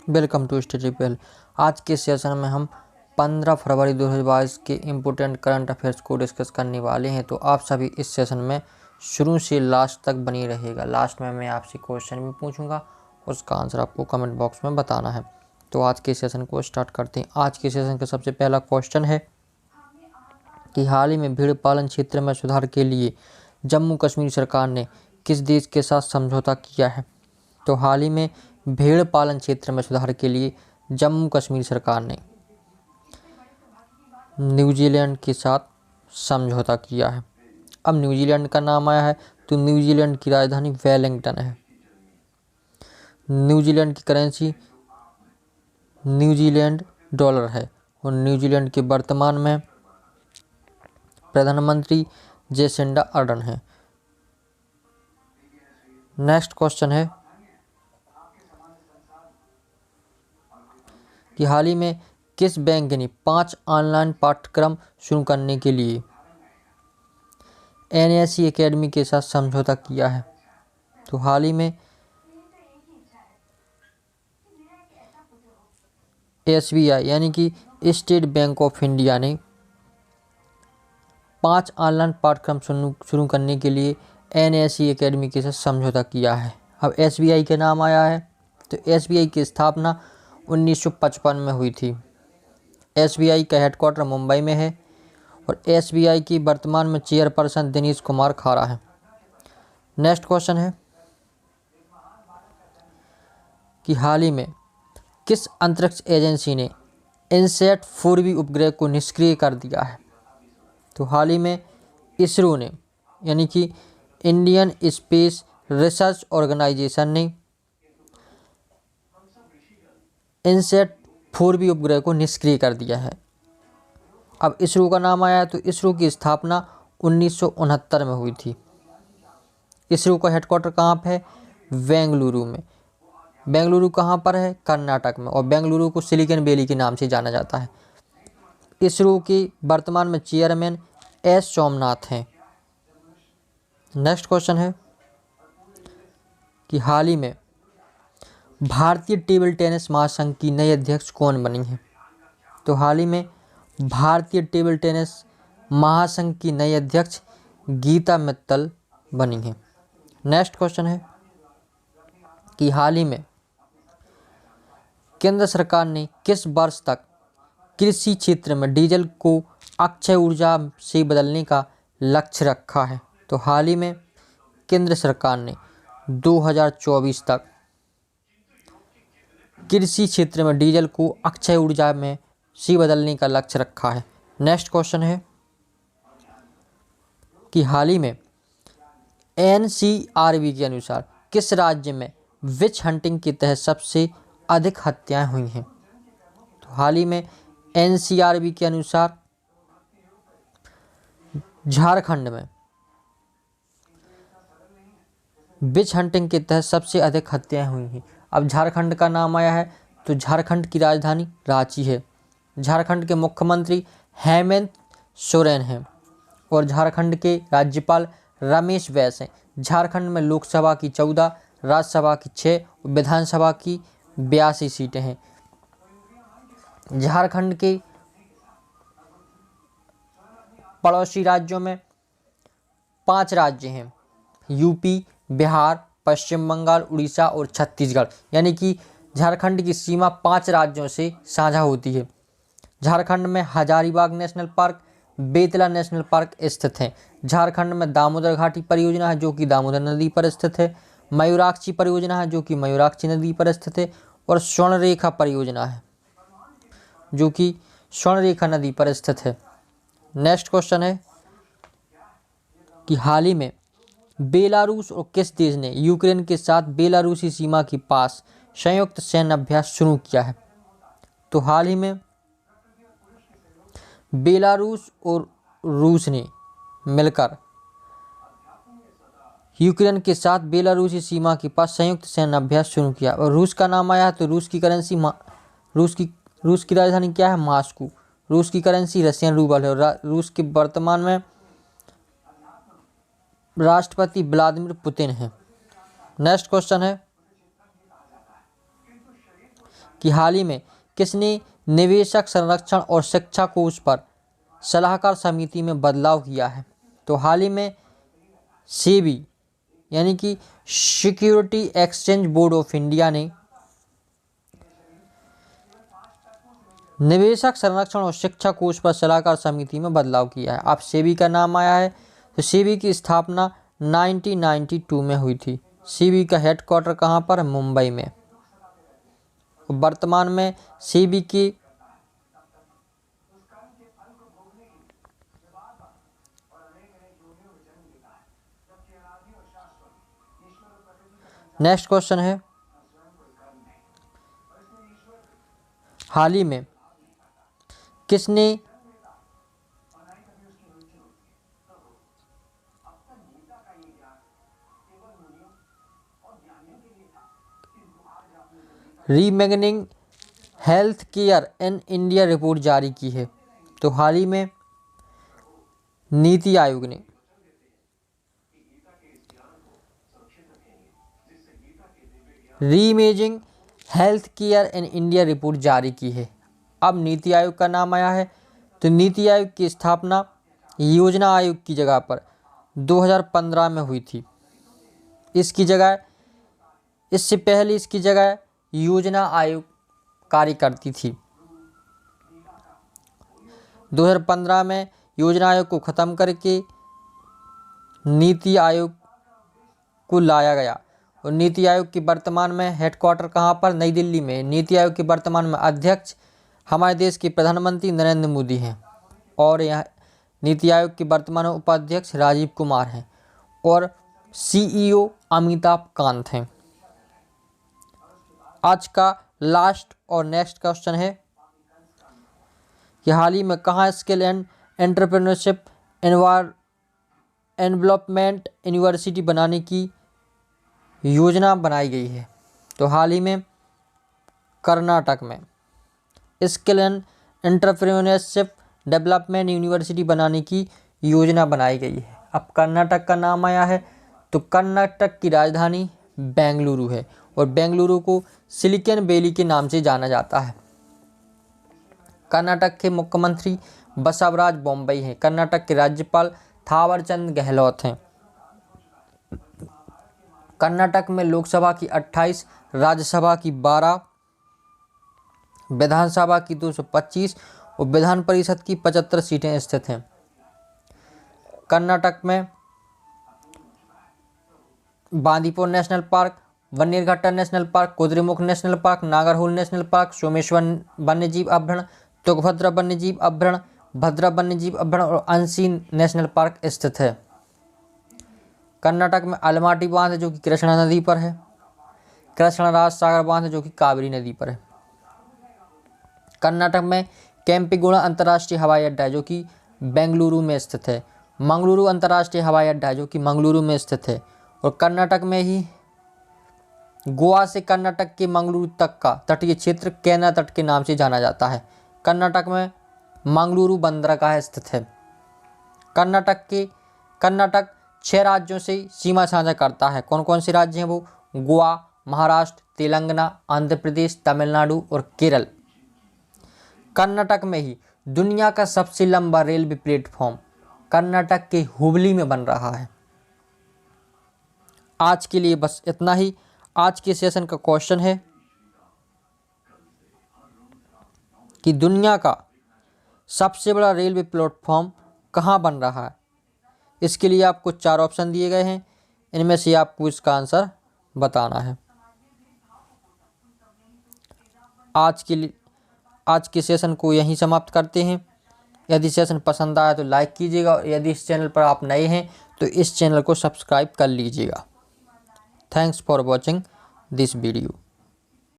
Welcome to study पहल। आज के सेशन में हम 15 फरवरी 2022 के इम्पोर्टेंट करंट अफेयर्स को डिस्कस करने वाले हैं। तो आप सभी इस सेशन में शुरू से लास्ट तक बनी रहेगा। लास्ट में मैं आपसे क्वेश्चन भी पूछूंगा, उसका आंसर आपको कमेंट बॉक्स में बताना है। तो आज के सेशन को स्टार्ट करते हैं। आज के सेशन का सबसे पहला क्वेश्चन है कि हाल ही में भेड़ पालन क्षेत्र में सुधार के लिए जम्मू कश्मीर सरकार ने किस देश के साथ समझौता किया है। तो हाल ही में भेड़ पालन क्षेत्र में सुधार के लिए जम्मू कश्मीर सरकार ने न्यूजीलैंड के साथ समझौता किया है। अब न्यूजीलैंड का नाम आया है तो न्यूजीलैंड की राजधानी वेलिंगटन है। न्यूजीलैंड की करेंसी न्यूजीलैंड डॉलर है और न्यूजीलैंड के वर्तमान में प्रधानमंत्री जेसिंडा अर्डन है। नेक्स्ट क्वेश्चन है कि हाल ही में किस बैंक ने 5 ऑनलाइन पाठ्यक्रम शुरू करने के लिए NSE एकेडमी के साथ समझौता किया है। तो हाल ही में SBI यानी कि स्टेट बैंक ऑफ इंडिया ने 5 ऑनलाइन पाठ्यक्रम शुरू करने के लिए NSE एकेडमी के साथ समझौता किया है। अब SBI के नाम आया है तो SBI की स्थापना 1955 में हुई थी। SBI का हेडक्वार्टर मुंबई में है और SBI की वर्तमान में चेयरपर्सन दिनेश कुमार खारा है। नेक्स्ट क्वेश्चन है कि हाल ही में किस अंतरिक्ष एजेंसी ने इनसैट 4B उपग्रह को निष्क्रिय कर दिया है। तो हाल ही में इसरो ने यानी कि इंडियन स्पेस रिसर्च ऑर्गेनाइजेशन ने इनसैट 4B उपग्रह को निष्क्रिय कर दिया है। अब इसरो का नाम आया तो इसरो की स्थापना 1969 में हुई थी। इसरो का हेडक्वार्टर कहाँ पे है? बेंगलुरु में। बेंगलुरु कहाँ पर है? कर्नाटक में। और बेंगलुरु को सिलिकॉन वैली के नाम से जाना जाता है। इसरो के वर्तमान में चेयरमैन S सोमनाथ हैं। नेक्स्ट क्वेश्चन है कि हाल ही में भारतीय टेबल टेनिस महासंघ की नई अध्यक्ष कौन बनी है। तो हाल ही में भारतीय टेबल टेनिस महासंघ की नई अध्यक्ष गीता मित्तल बनी है। नेक्स्ट क्वेश्चन है कि हाल ही में केंद्र सरकार ने किस वर्ष तक कृषि क्षेत्र में डीजल को अक्षय ऊर्जा से बदलने का लक्ष्य रखा है। तो हाल ही में केंद्र सरकार ने 2024 तक कृषि क्षेत्र में डीजल को अक्षय ऊर्जा में से बदलने का लक्ष्य रखा है। नेक्स्ट क्वेश्चन है कि हाल ही में NCRB के अनुसार किस राज्य में विच हंटिंग के तहत सबसे अधिक हत्याएं हुई हैं। तो हाल ही में NCRB के अनुसार झारखंड में विच हंटिंग के तहत सबसे अधिक हत्याएं हुई हैं। अब झारखंड का नाम आया है तो झारखंड की राजधानी रांची है। झारखंड के मुख्यमंत्री हेमंत सोरेन हैं और झारखंड के राज्यपाल रमेश बैस हैं। झारखंड में लोकसभा की 14, राज्यसभा की 6 और विधानसभा की 82 सीटें हैं। झारखंड के पड़ोसी राज्यों में 5 राज्य हैं, यूपी, बिहार, पश्चिम बंगाल, उड़ीसा और छत्तीसगढ़। यानी कि झारखंड की सीमा 5 राज्यों से साझा होती है। झारखंड में Hazaribagh national park, Betla national park स्थित हैं। झारखंड में दामोदर घाटी परियोजना है जो कि दामोदर नदी पर स्थित है। मयूराक्षी परियोजना है जो कि मयूराक्षी नदी पर स्थित है और स्वर्णरेखा परियोजना है जो कि स्वर्णरेखा नदी पर स्थित है। नेक्स्ट क्वेश्चन है कि हाल ही में बेलारूस और किस देश ने यूक्रेन के साथ बेलारूसी सीमा के पास संयुक्त सैन्य अभ्यास शुरू किया है। तो हाल ही में बेलारूस और रूस ने मिलकर यूक्रेन के साथ बेलारूसी सीमा के पास संयुक्त सैन्य अभ्यास शुरू किया। और रूस का नाम आया तो रूस की करेंसी रूस की राजधानी क्या है? मॉस्को। रूस की करेंसी रशियन रूबल है और रूस के वर्तमान में राष्ट्रपति व्लादिमीर पुतिन है। नेक्स्ट क्वेश्चन है कि हाल ही में किसने निवेशक संरक्षण और शिक्षा कोष पर सलाहकार समिति में बदलाव किया है? तो हाल ही में सेबी यानी कि security exchange board of India ने निवेशक संरक्षण और शिक्षा कोष पर सलाहकार समिति में बदलाव किया है। अब सेबी का नाम आया है, तो सेबी की स्थापना 1992 में हुई थी। सेबी का हेडक्वार्टर कहाँ पर? मुंबई में। वर्तमान में सेबी की नेक्स्ट क्वेश्चन है, हाल ही में किसने reimagining health care in India report जारी की है? तो हाल ही में नीति आयोग ने reimagining health care in India report जारी की है। अब नीति आयोग का नाम आया है, तो नीति आयोग की स्थापना योजना आयोग की जगह पर 2015 में हुई थी। इससे पहले इसकी जगह योजना आयोग कार्य करती थी। 2015 में योजना आयोग को ख़त्म करके नीति आयोग को लाया गया और नीति आयोग की वर्तमान में हेडक्वार्टर कहाँ पर? नई दिल्ली में। नीति आयोग के वर्तमान में अध्यक्ष हमारे देश के प्रधानमंत्री नरेंद्र मोदी हैं और यह नीति आयोग के वर्तमान उपाध्यक्ष राजीव कुमार हैं और CEO अमिताभ कांत हैं। आज का लास्ट और नेक्स्ट क्वेश्चन है कि हाल ही में कहाँ skill and entrepreneurship development university बनाने की योजना बनाई गई है? तो हाल ही में कर्नाटक में skill and entrepreneurship development university बनाने की योजना बनाई गई है। अब कर्नाटक का नाम आया है, तो कर्नाटक की राजधानी बेंगलुरु है और बेंगलुरु को सिलिकॉन वैली के नाम से जाना जाता है। कर्नाटक के मुख्यमंत्री बसवराज बोम्मई हैं। कर्नाटक के राज्यपाल थावरचंद गहलोत हैं। कर्नाटक में लोकसभा की 28, राज्यसभा की 12, विधानसभा की 225 और विधान परिषद की 75 सीटें स्थित हैं। कर्नाटक में Bandipur national park, Bannerghatta national park, Kudremukh national park, Nagarhole national park, Someshwar वन्यजीव अभयारण्य, तुंगभद्रा वन्यजीव अभयारण्य, भद्रा वन्यजीव अभयारण्य और अंशी नेशनल पार्क स्थित है। कर्नाटक में अलमाटी बांध जो कि कृष्णा नदी पर है, कृष्णराज सागर बांध जो कि कावेरी नदी पर है। कर्नाटक में केम्पेगौड़ा अंतर्राष्ट्रीय हवाई अड्डा है जो कि बेंगलुरु में स्थित है। मंगलुरु अंतर्राष्ट्रीय हवाई अड्डा है जो कि मंगलुरु में स्थित है। और कर्नाटक में ही गोवा से कर्नाटक के मंगलुरु तक का तटीय क्षेत्र केना तट के नाम से जाना जाता है। कर्नाटक में मंगलुरु बंदरगाह स्थित है। कर्नाटक 6 राज्यों से सीमा साझा करता है। कौन कौन से राज्य हैं वो? गोवा, महाराष्ट्र, तेलंगाना, आंध्र प्रदेश, तमिलनाडु और केरल। कर्नाटक में ही दुनिया का सबसे लंबा रेलवे प्लेटफॉर्म कर्नाटक के हुबली में बन रहा है। आज के लिए बस इतना ही। आज के सेशन का क्वेश्चन है कि दुनिया का सबसे बड़ा रेलवे प्लेटफॉर्म कहाँ बन रहा है? इसके लिए आपको 4 ऑप्शन दिए गए हैं, इनमें से आपको इसका आंसर बताना है। आज के सेशन को यहीं समाप्त करते हैं। यदि सेशन पसंद आया तो लाइक कीजिएगा और यदि इस चैनल पर आप नए हैं तो इस चैनल को सब्सक्राइब कर लीजिएगा। Thanks for watching this video.